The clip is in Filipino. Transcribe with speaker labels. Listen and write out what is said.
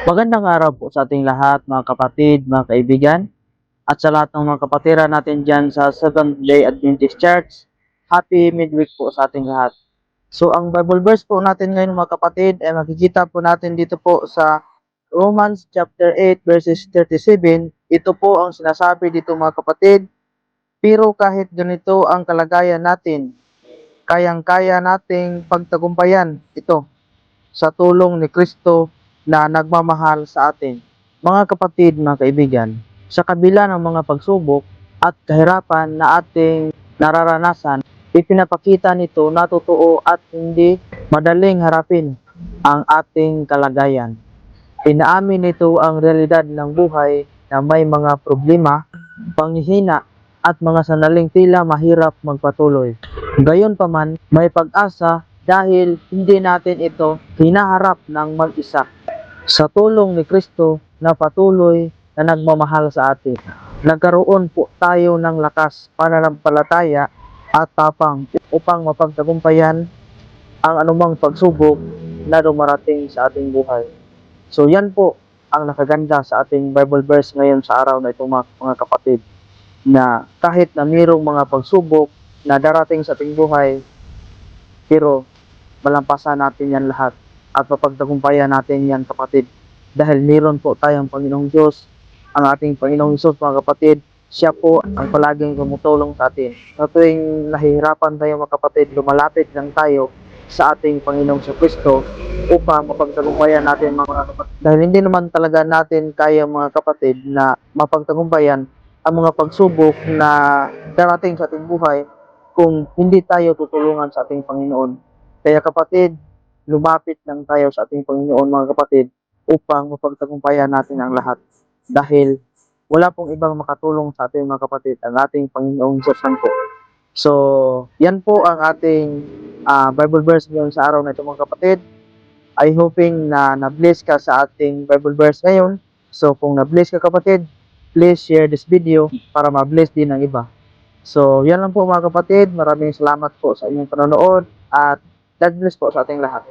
Speaker 1: Magandang araw po sa ating lahat, mga kapatid, mga kaibigan, at sa lahat ng mga kapatira natin dyan sa Seventh-day Adventist Church. Happy midweek po sa ating lahat. So, ang Bible verse po natin ngayon, mga kapatid, ay makikita po natin dito po sa Romans chapter 8 verses 37. Ito po ang sinasabi dito, mga kapatid. Pero kahit ganito ang kalagayan natin, kayang-kaya nating pagtagumpayan ito sa tulong ni Kristo na nagmamahal sa atin. Mga kapatid, mga kaibigan, sa kabila ng mga pagsubok at kahirapan na ating nararanasan, ipinapakita nito na totoo at hindi madaling harapin ang ating kalagayan. Inaamin nito ang realidad ng buhay na may mga problema, panghihina at mga sandaling tila mahirap magpatuloy. Gayunpaman, may pag-asa dahil hindi natin ito hinaharap ng mag-isa. Sa tulong ni Kristo na patuloy na nagmamahal sa atin, nagkaroon po tayo ng lakas, pananampalataya at tapang upang mapagtagumpayan ang anumang pagsubok na dumarating sa ating buhay. So yan po ang nakaganda sa ating Bible verse ngayon sa araw na ito, mga kapatid, na kahit na mayroong mga pagsubok na darating sa ating buhay, pero malampasan natin yan lahat at mapagtagumpayan natin yan, kapatid, dahil meron po tayong Panginoong Diyos, ang ating Panginoong Diyos, mga kapatid. Siya po ang palaging tumutulong sa atin. Sa tuwing nahihirapan tayo, mga kapatid, lumalapit lang tayo sa ating Panginoong Kristo upang mapagtagumpayan natin, mga kapatid. Dahil hindi naman talaga natin kaya, mga kapatid, na mapagtagumpayan ang mga pagsubok na darating sa ating buhay kung hindi tayo tutulungan sa ating Panginoon. Kaya, kapatid, lumapit lang tayo sa ating Panginoon, mga kapatid, upang mapagtagumpayan natin ang lahat. Dahil wala pong ibang makatulong sa ating, mga kapatid, ang ating Panginoong Diyos lang po. So, yan po ang ating Bible verse ngayon sa araw na ito, mga kapatid. I hoping na na-bless ka sa ating Bible verse ngayon. So, kung na-bless ka, kapatid, please share this video para ma-bless din ng iba. So, yan lang po, mga kapatid. Maraming salamat po sa inyong panonood at God bless po sa ating lahat.